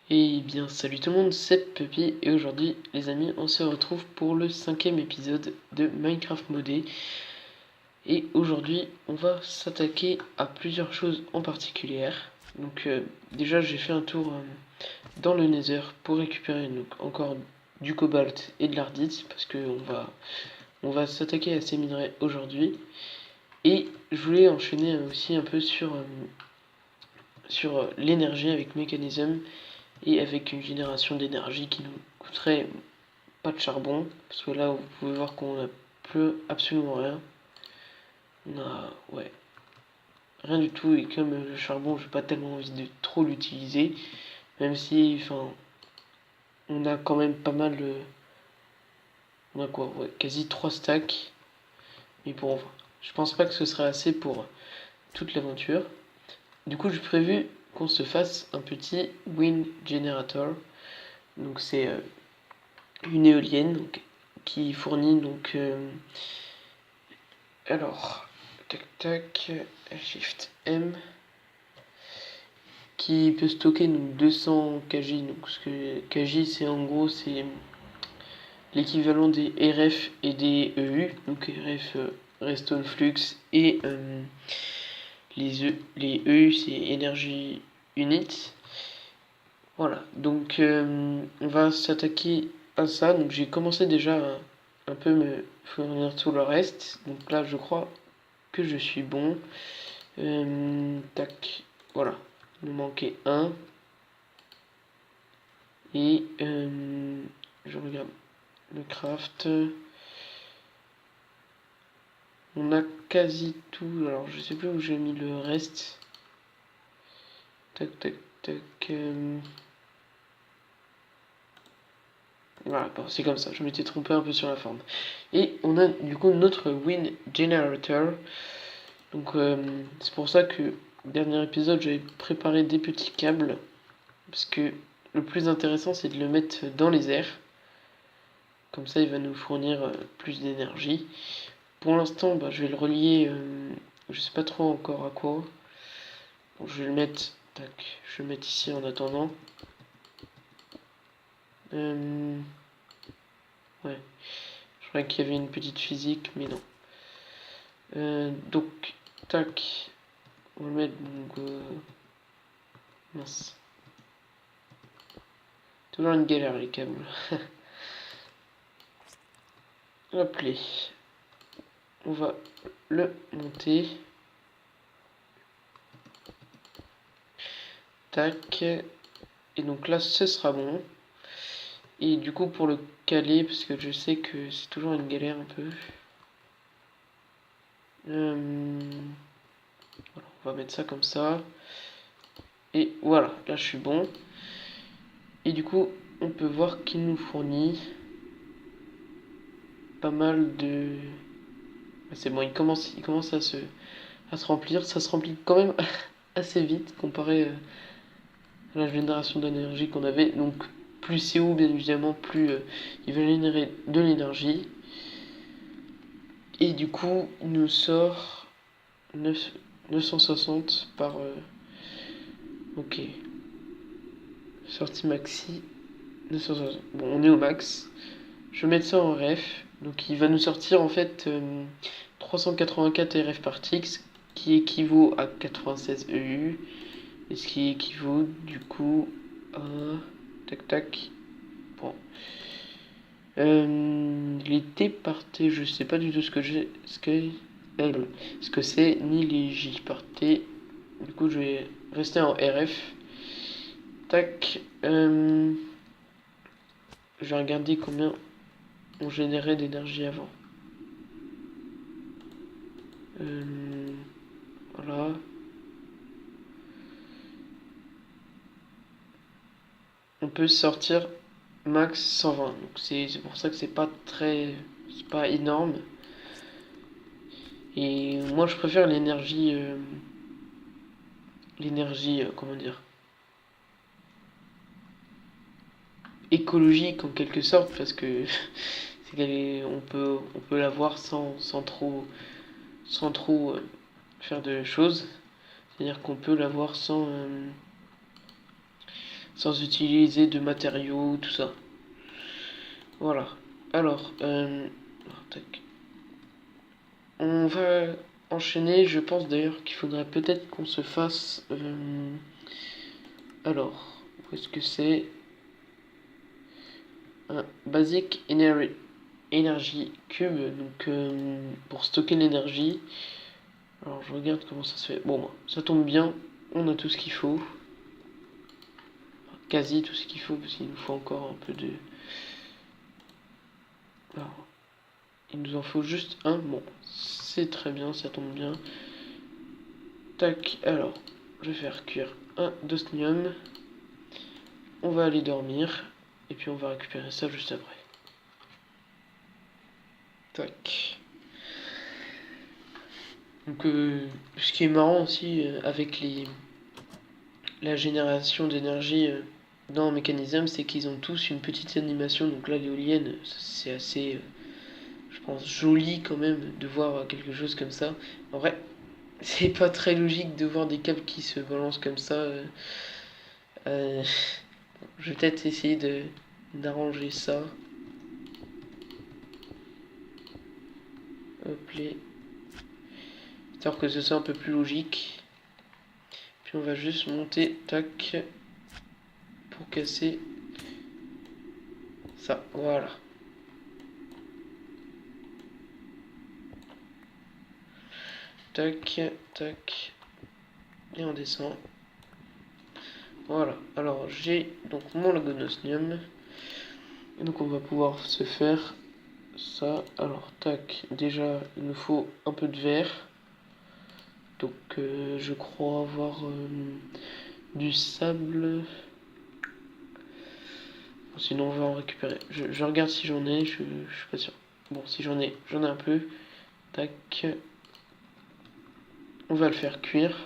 Et bien salut tout le monde, c'est Puppy et aujourd'hui les amis on se retrouve pour le 5e épisode de Minecraft modé. Et aujourd'hui on va s'attaquer à plusieurs choses en particulier. Donc déjà j'ai fait un tour dans le Nether pour récupérer encore du cobalt et de l'ardite parce que on va s'attaquer à ces minerais aujourd'hui. Et je voulais enchaîner aussi un peu sur l'énergie avec Mécanisme et avec une génération d'énergie qui nous coûterait pas de charbon, parce que là vous pouvez voir qu'on a plus absolument rien. On a rien du tout, et comme le charbon j'ai pas tellement envie de trop l'utiliser, même si on a quand même pas mal on a quoi, quasi 3 stacks, mais bon, je pense pas que ce serait assez pour toute l'aventure. Du coup j'ai prévu qu'on se fasse un petit wind generator, donc c'est une éolienne qui fournit alors tac tac Shift M, qui peut stocker 200 kg. Donc ce que kg c'est en gros c'est l'équivalent des RF et des EU. Donc RF Redstone Flux et les EU c'est énergie unit. Voilà, donc on va s'attaquer à ça. Donc j'ai commencé déjà à un peu me fournir tout le reste. Donc là je crois que je suis bon. Tac, voilà, il nous manquait un. Et je regarde le craft. On a quasi tout. Alors je sais plus où j'ai mis le reste. Tac tac tac. Voilà, bon, c'est comme ça, je m'étais trompé un peu sur la forme. Et on a du coup notre Wind Generator. Donc c'est pour ça que dernier épisode j'avais préparé des petits câbles. Parce que le plus intéressant c'est de le mettre dans les airs. Comme ça il va nous fournir plus d'énergie. Pour l'instant je vais le relier, je sais pas trop encore à quoi. Bon, je vais le mettre, tac, je vais le mettre ici en attendant. Ouais, je croyais qu'il y avait une petite physique, mais non. Donc, tac, on va le mettre mince. Toujours une galère les câbles. Hop les. On va le monter. Tac. Et donc là, ce sera bon. Et du coup, pour le caler, parce que je sais que c'est toujours une galère un peu. Voilà, on va mettre ça comme ça. Et voilà, là je suis bon. Et du coup, on peut voir qu'il nous fournit pas mal de... C'est bon, il commence à se remplir. Ça se remplit quand même assez vite comparé à la génération d'énergie qu'on avait. Donc plus c'est haut, bien évidemment, plus il va générer de l'énergie. Et du coup, il nous sort 960 par... ok. Sortie maxi. 960. Bon, on est au max. Je vais mettre ça en ref. Donc il va nous sortir en fait 384 RF par tix, qui équivaut à 96 EU. Et ce qui équivaut du coup à... Tac tac. Bon. Les T par T, je sais pas du tout ce que j'ai. Ce que c'est, ni les J par T. Du coup je vais rester en RF. Tac. Je vais regarder combien on générait d'énergie avant. Voilà. On peut sortir max 120. Donc c'est pour ça que c'est pas très... C'est pas énorme. Et moi je préfère l'énergie... comment dire, écologique en quelque sorte, parce que on peut l'avoir sans trop faire de choses. C'est-à-dire qu'on peut l'avoir sans utiliser de matériaux, tout ça. Voilà. Alors, tac. On va enchaîner. Je pense d'ailleurs qu'il faudrait peut-être qu'on se fasse... alors, où est-ce que c'est? Un Basic Energy Cube, donc pour stocker l'énergie. Alors je regarde comment ça se fait. Bon, ça tombe bien, on a tout ce qu'il faut. Enfin, quasi tout ce qu'il faut, parce qu'il nous faut encore un peu de... Alors, il nous en faut juste un. Bon, c'est très bien, ça tombe bien. Tac, alors, je vais faire cuire un d'osmium. On va aller dormir. Et puis on va récupérer ça juste après. Tac. Donc, ce qui est marrant aussi avec la génération d'énergie dans Mécanisme, c'est qu'ils ont tous une petite animation. Donc là, l'éolienne, c'est assez, je pense, joli quand même de voir quelque chose comme ça. En vrai, c'est pas très logique de voir des câbles qui se balancent comme ça. Je vais peut-être essayer d'arranger ça. Hop les. Histoire que ce soit un peu plus logique. Puis on va juste monter, tac, pour casser ça. Voilà. Tac, tac. Et on descend. Voilà. Alors j'ai donc mon logonosnium. Et donc on va pouvoir se faire ça. Alors tac. Déjà il nous faut un peu de verre. Donc je crois avoir du sable. Sinon on va en récupérer. Je regarde si j'en ai. Je suis pas sûr. Bon, si j'en ai un peu. Tac. On va le faire cuire.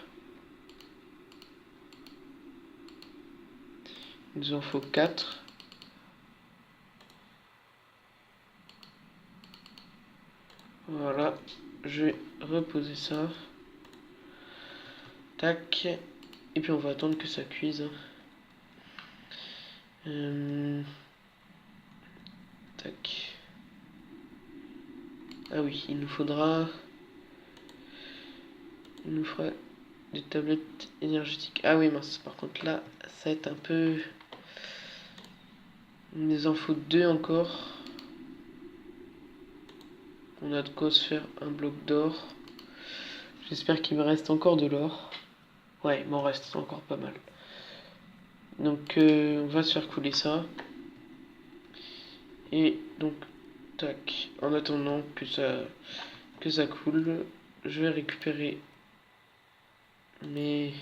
Il nous en faut 4. Voilà. Je vais reposer ça. Tac. Et puis on va attendre que ça cuise. Tac. Ah oui, il nous fera des tablettes énergétiques. Ah oui, mince, par contre là, ça va être un peu... Il nous en faut 2 encore. On a de quoi se faire un bloc d'or. J'espère qu'il me reste encore de l'or. Ouais, il m'en reste encore pas mal. Donc on va se faire couler ça. Et donc, tac, en attendant que ça coule, je vais récupérer mes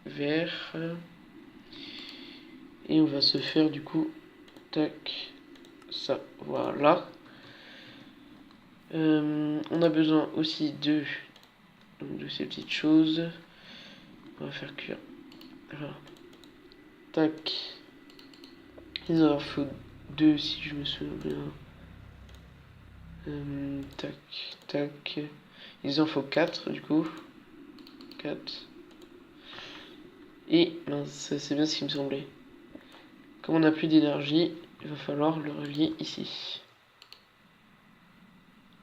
verres. Et on va se faire du coup, tac, ça, voilà. On a besoin aussi de ces petites choses. On va faire cuire. Voilà. Tac. Il en faut 2 si je me souviens bien. Tac, tac. Il en faut 4 du coup. 4. Et mince, c'est bien ce qui me semblait. Comme on n'a plus d'énergie, il va falloir le relier ici.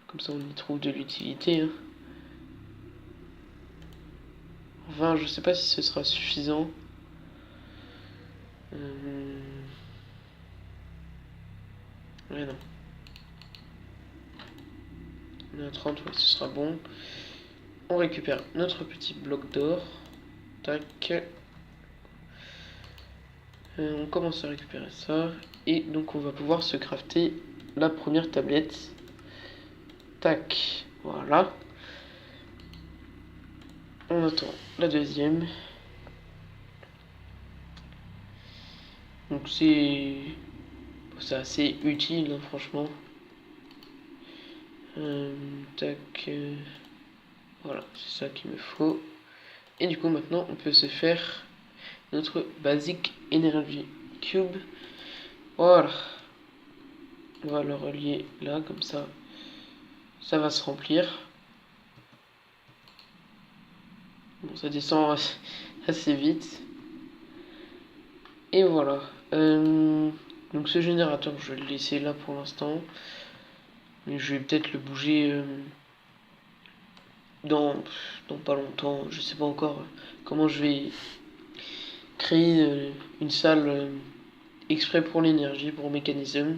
Comme ça on y trouve de l'utilité. Hein. Enfin, je sais pas si ce sera suffisant. Ouais, non. On est à 30, ouais, ce sera bon. On récupère notre petit bloc d'or. Tac. On commence à récupérer ça. Et donc on va pouvoir se crafter la première tablette. Tac. Voilà. On attend la deuxième. Donc c'est assez utile, hein, franchement. Tac. Voilà, c'est ça qu'il me faut. Et du coup maintenant on peut se faire notre Basic Energy Cube. Voilà. On va le relier là, comme ça. Ça va se remplir. Bon, ça descend assez vite. Et voilà. Donc ce générateur, je vais le laisser là pour l'instant. Mais je vais peut-être le bouger dans, dans pas longtemps. Je sais pas encore comment je vais créer une salle exprès pour l'énergie, pour mécanisme.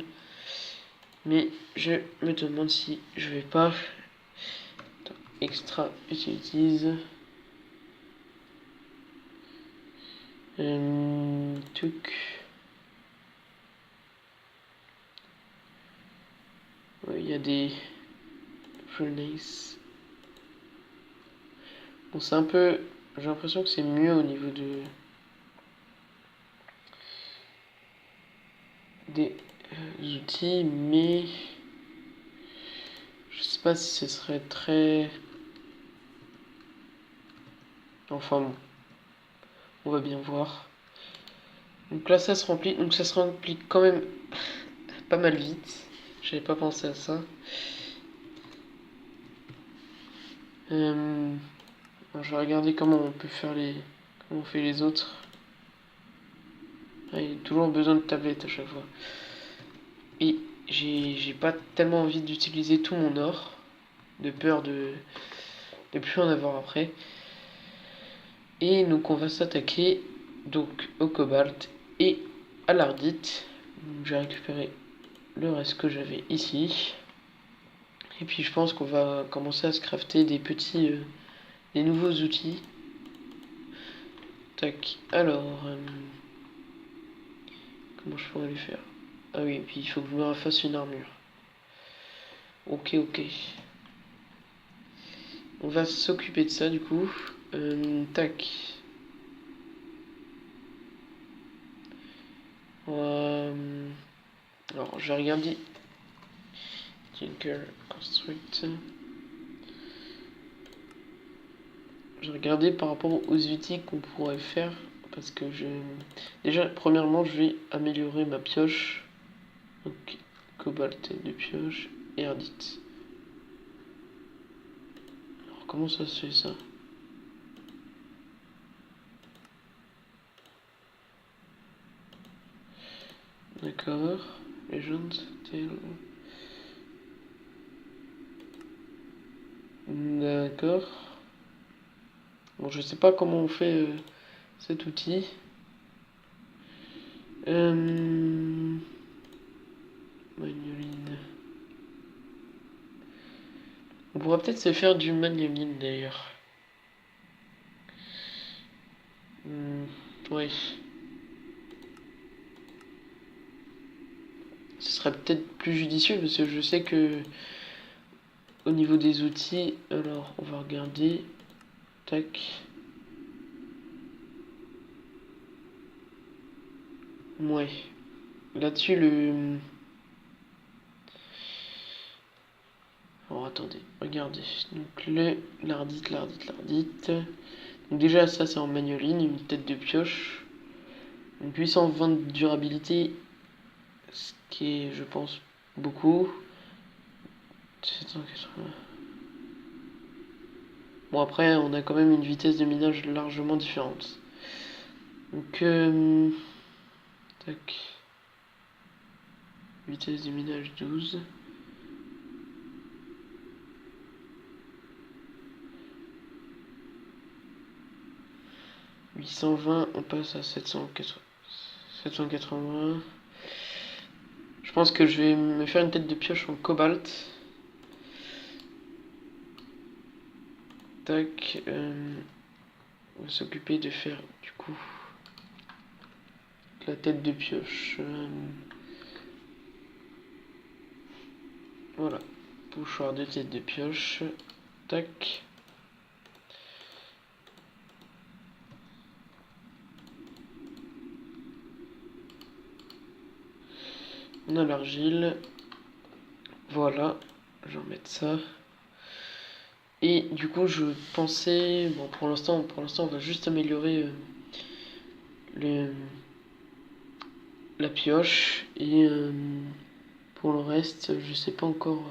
Mais je me demande si je vais pas extra utilise tuc. Il y a des furnaces. Bon, c'est un peu, j'ai l'impression que c'est mieux au niveau de des outils, mais je sais pas si ce serait très, enfin bon, on va bien voir. Donc là ça se remplit, donc ça se remplit quand même pas mal vite. J'avais pas pensé à ça. Alors, je vais regarder comment on peut faire comment on fait les autres. Il y a toujours besoin de tablette à chaque fois. Et j'ai pas tellement envie d'utiliser tout mon or, de peur de plus en avoir après. Et donc on va s'attaquer donc au cobalt et à l'ardite. J'ai récupéré le reste que j'avais ici. Et puis je pense qu'on va commencer à se crafter des petits, des nouveaux outils. Tac. Alors, comment je pourrais les faire? Ah oui, et puis il faut que je me refasse une armure. Ok, ok. On va s'occuper de ça du coup. Tac. Alors, je vais regarder. Tinker Construct. Je vais regarder par rapport aux outils qu'on pourrait faire. Parce que je. Déjà, premièrement, je vais améliorer ma pioche. Donc, cobalt de pioche et ardite. Alors, comment ça se fait ça? D'accord. Legend, Tail. D'accord. Bon, je sais pas comment on fait cet outil. Magnoline. On pourra peut-être se faire du magnoline d'ailleurs. Ouais. Ce serait peut-être plus judicieux parce que je sais que au niveau des outils, alors on va regarder. Tac. Ouais. Là-dessus le. Alors attendez, regardez. Donc l'ardite. Donc déjà ça c'est en magnoline, une tête de pioche. Une puissance 20 de durabilité, ce qui est je pense beaucoup. 780. Bon après on a quand même une vitesse de minage largement différente. Donc tac. Vitesse de minage 12. 820, on passe à 780. Je pense que je vais me faire une tête de pioche en cobalt. Tac. On va s'occuper de faire du coup la tête de pioche. Voilà. Pochoir de tête de pioche. Tac. On a l'argile. Voilà. Je vais remettre ça. Et du coup, je pensais. Bon, pour l'instant, on va juste améliorer la pioche. Et pour le reste, je sais pas encore.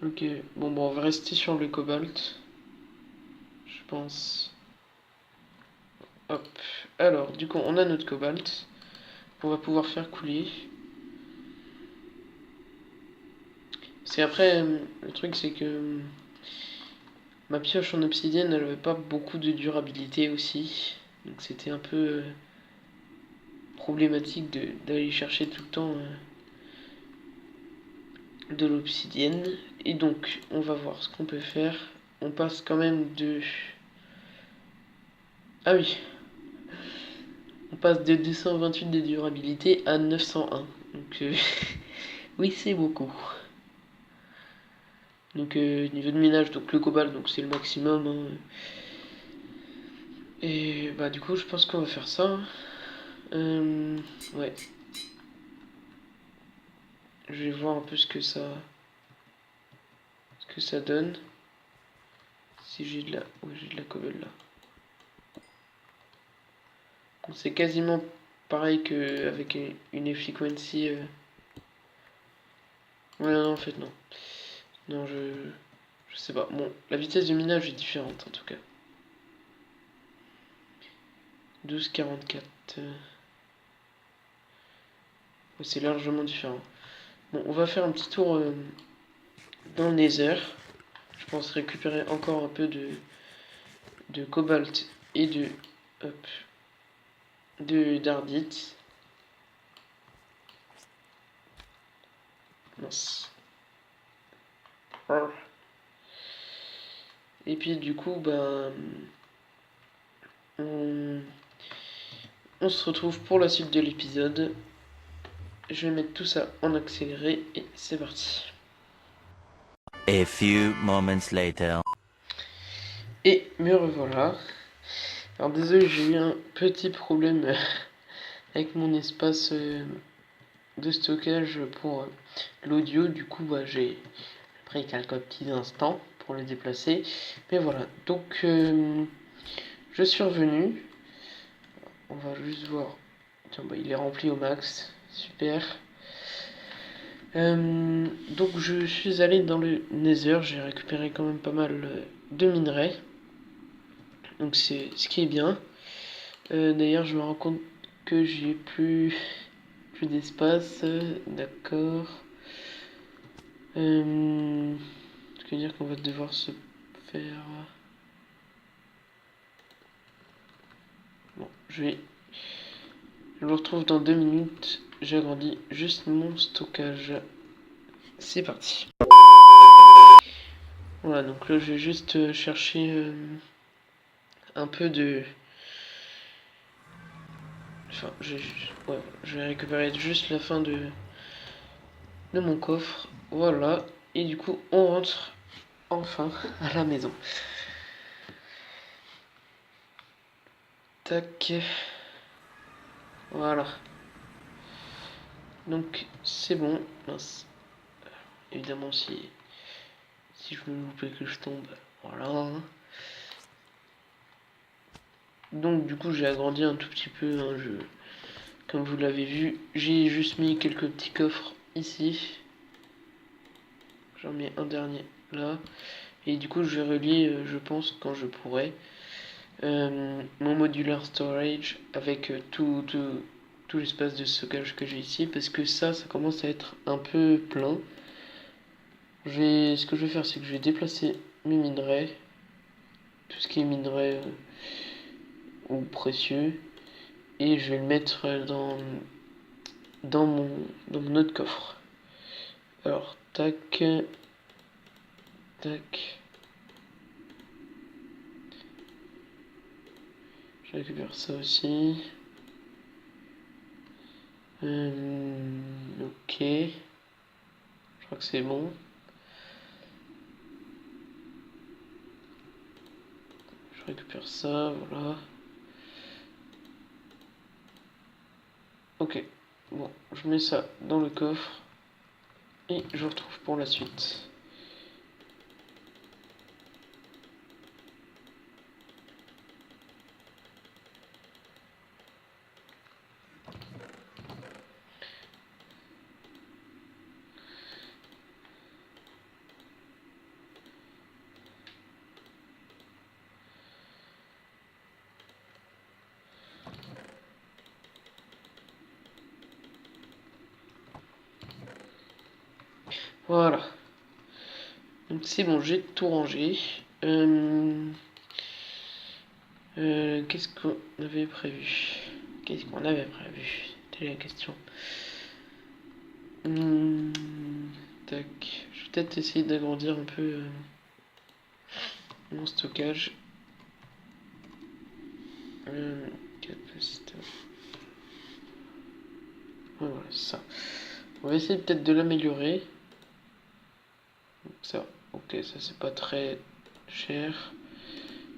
Ok, bon, on va rester sur le cobalt, je pense. Hop, alors, du coup, on a notre cobalt, on va pouvoir faire couler. C'est après, le truc, c'est que ma pioche en obsidienne, elle avait pas beaucoup de durabilité aussi. Donc c'était un peu problématique d'aller chercher tout le temps de l'obsidienne. Et donc, on va voir ce qu'on peut faire. On passe quand même de... Ah oui, on passe de 228 de durabilité à 901. Donc, oui, c'est beaucoup. Donc, niveau de minage, donc le cobalt, donc c'est le maximum. Hein. Et bah, du coup, je pense qu'on va faire ça. Ouais. Je vais voir un peu ce que ça donne. Si j'ai de la... Oui, j'ai de la cobble là. C'est quasiment pareil qu'avec une frequency. Ouais, non, en fait, non. Non, je sais pas. Bon, la vitesse de minage est différente en tout cas. 12,44. Ouais, c'est largement différent. Bon, on va faire un petit tour dans le Nether. Je pense récupérer encore un peu de cobalt et hop, d'ardite. Mince. Et puis du coup, ben, on se retrouve pour la suite de l'épisode. Je vais mettre tout ça en accéléré et c'est parti. A few moments later. Et me revoilà. Alors désolé, j'ai eu un petit problème avec mon espace de stockage pour l'audio. Du coup, bah, j'ai pris quelques petits instants pour le déplacer. Mais voilà, donc je suis revenu. On va juste voir. Tiens, bah, il est rempli au max. Super. Donc je suis allé dans le Nether. J'ai récupéré quand même pas mal de minerais. Donc c'est ce qui est bien. D'ailleurs, je me rends compte que j'ai plus d'espace. D'accord. Ce qui veut dire qu'on va devoir se faire... Bon, je me retrouve dans 2 minutes. J'agrandis juste mon stockage. C'est parti. Voilà, donc là, je vais juste chercher un peu de... Enfin, je vais récupérer juste la fin de mon coffre. Voilà. Et du coup, on rentre enfin à la maison. Tac. Voilà. Donc, c'est bon. Mince. Évidemment, si je me loupe et que je tombe. Voilà. Donc, du coup, j'ai agrandi un tout petit peu. Hein, comme vous l'avez vu, j'ai juste mis quelques petits coffres ici. J'en mets un dernier là. Et du coup, je vais relier, je pense, quand je pourrai, mon modular storage avec tout l'espace de stockage que j'ai ici. Parce que ça commence à être un peu plein. Ce que je vais faire, c'est que je vais déplacer mes minerais. Tout ce qui est minerais ou précieux. Et je vais le mettre dans mon autre coffre. Alors, tac, tac. Je récupère ça aussi. Ok. Je crois que c'est bon. Je récupère ça, voilà. Ok. Bon, je mets ça dans le coffre. Et je vous retrouve pour la suite. Voilà. Donc c'est bon, j'ai tout rangé. Qu'est-ce qu'on avait prévu? Qu'est-ce qu'on avait prévu? C'était la question. Tac. Je vais peut-être essayer d'agrandir un peu mon stockage. Capacité. Voilà, ça. On va essayer peut-être de l'améliorer. Ça, ok, ça c'est pas très cher.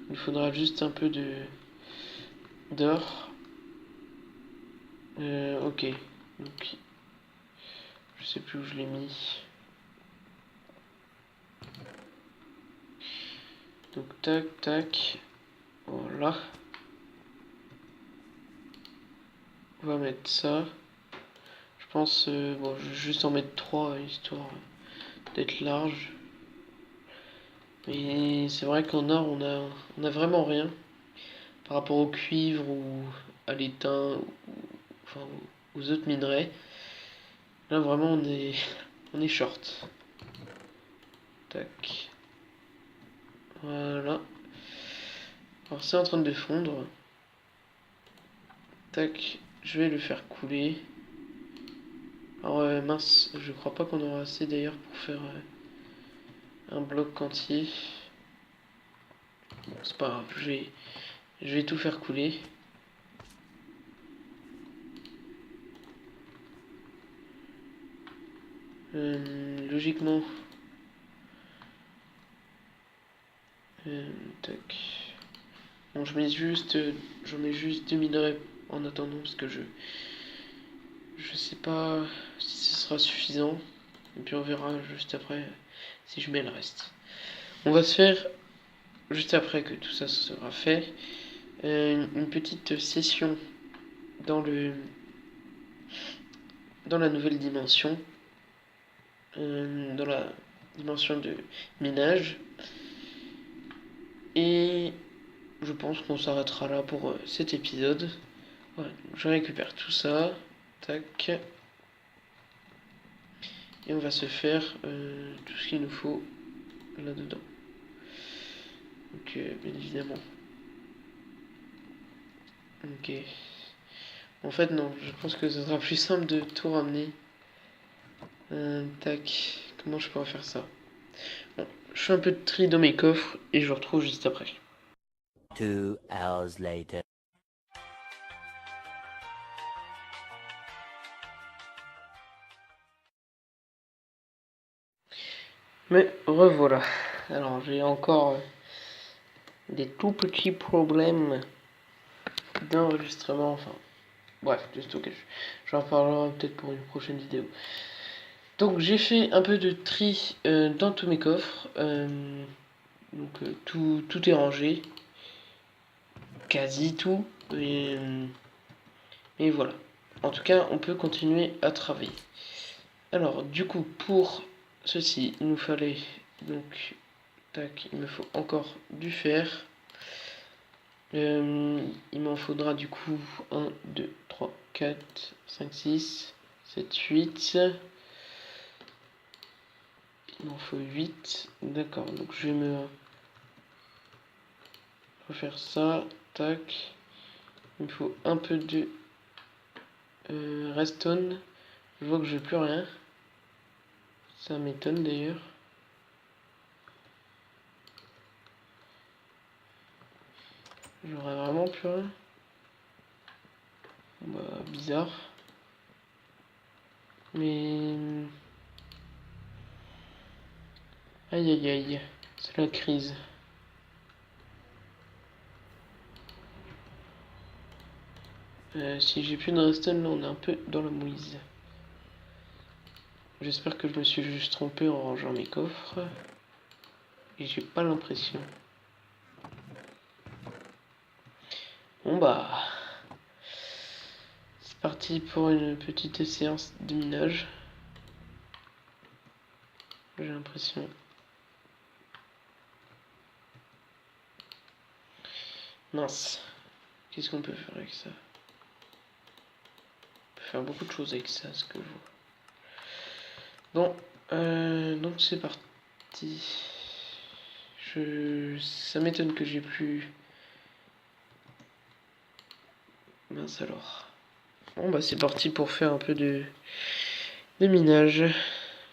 Il faudra juste un peu d'or. Ok. Donc, je sais plus où je l'ai mis. Donc, tac, tac. Voilà. On va mettre ça. Je pense, bon, je vais juste en mettre 3 histoire d'être large. Mais c'est vrai qu'en or, on a vraiment rien. Par rapport au cuivre ou à l'étain, ou, enfin, aux autres minerais. Là, vraiment, on est short. Tac. Voilà. Alors, c'est en train de fondre. Tac. Je vais le faire couler. Alors, mince, je crois pas qu'on aura assez d'ailleurs pour faire un bloc entier. Bon, c'est pas grave, je vais tout faire couler. Logiquement. Tac. Bon, j'en mets juste 2 minerais en attendant parce que je sais pas si ce sera suffisant. Et puis on verra juste après si je mets le reste. On va se faire, juste après que tout ça sera fait, une petite session dans la nouvelle dimension. Dans la dimension de minage. Et je pense qu'on s'arrêtera là pour cet épisode. Voilà, je récupère tout ça. Tac. Et on va se faire tout ce qu'il nous faut là-dedans. Donc, bien évidemment. Ok. En fait, non. Je pense que ce sera plus simple de tout ramener. Tac. Comment je pourrais faire ça? Bon, je fais un peu de tri dans mes coffres et je vous retrouve juste après. 2 hours later. Mais revoilà. Alors j'ai encore des tout petits problèmes d'enregistrement, enfin bref, de stockage. J'en parlerai peut-être pour une prochaine vidéo. Donc j'ai fait un peu de tri dans tous mes coffres. Donc tout est rangé. Quasi tout. Et voilà. En tout cas, on peut continuer à travailler. Alors du coup, pour ceci, il nous fallait donc... Tac, il me faut encore du fer. Il m'en faudra du coup 1, 2, 3, 4, 5, 6, 7, 8. Il m'en faut 8. D'accord, donc je vais me refaire ça. Tac. Il me faut un peu de redstone. Je vois que j'ai plus rien. Ça m'étonne d'ailleurs. J'aurais vraiment plus rien. Bah, bizarre. Mais... Aïe aïe aïe. C'est la crise. Si j'ai plus de redstone, là on est un peu dans la mouise. J'espère que je me suis juste trompé en rangeant mes coffres. Et j'ai pas l'impression. Bon bah... C'est parti pour une petite séance de minage. J'ai l'impression. Mince. Qu'est-ce qu'on peut faire avec ça? On peut faire beaucoup de choses avec ça, ce que je vois. Bon, Donc c'est parti. Ça m'étonne que j'ai plus... Mince alors. Bon bah c'est parti pour faire un peu de minage.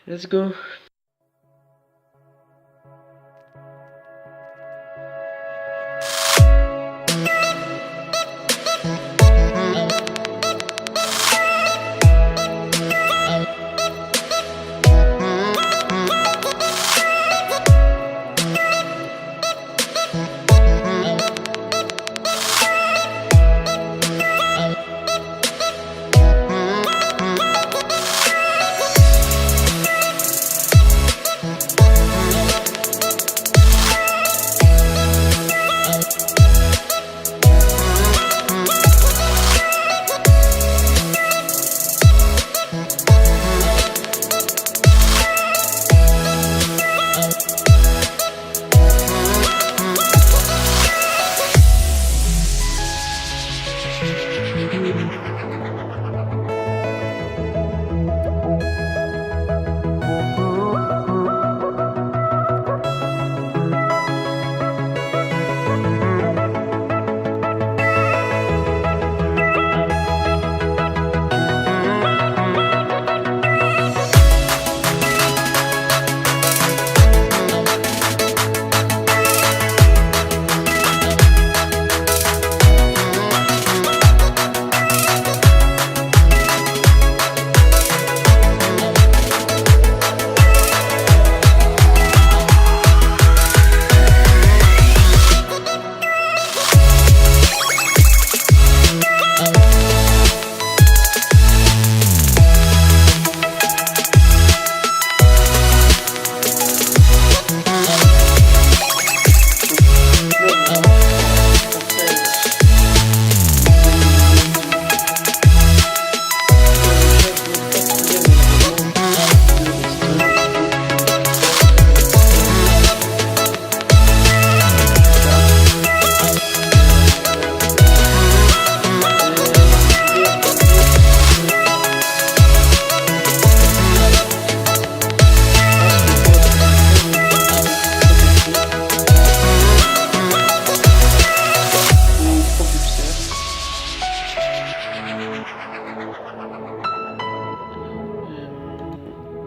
Let's go.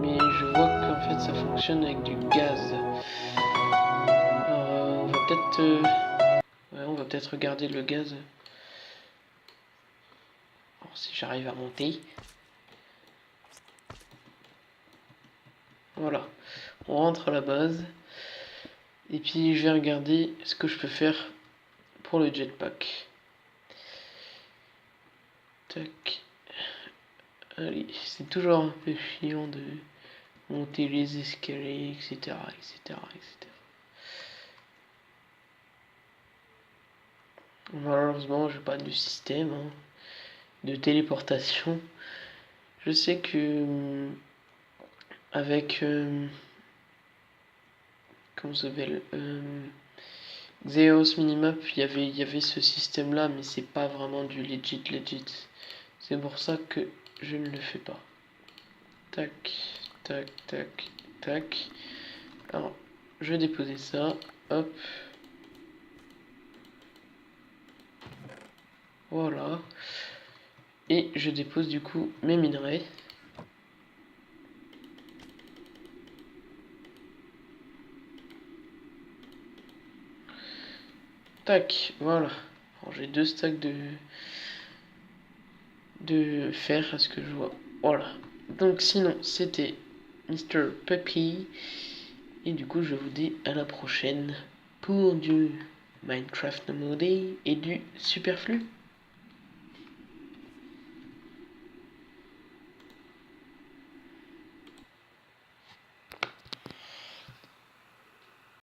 Mais je vois qu'en fait ça fonctionne avec du gaz. Alors on va peut-être regarder le gaz. Alors, si j'arrive à monter. Voilà. On rentre à la base. Et puis je vais regarder ce que je peux faire pour le jetpack. Tac. Allez, c'est toujours un peu chiant de monter les escaliers, etc. etc. Malheureusement, je n'ai pas de système de téléportation. Je sais que avec comment ça s'appelle, Xeos Minimap, il y avait ce système là, mais c'est pas vraiment du legit. C'est pour ça que je ne le fais pas. Tac, tac, tac, tac. Alors, je vais déposer ça. Hop. Voilà. Et je dépose du coup mes minerais. Tac, voilà. J'ai 2 stacks de fer à ce que je vois. Voilà. Donc sinon, c'était Mr. Puppy. Et du coup, je vous dis à la prochaine pour du Minecraft No More Day et du superflu.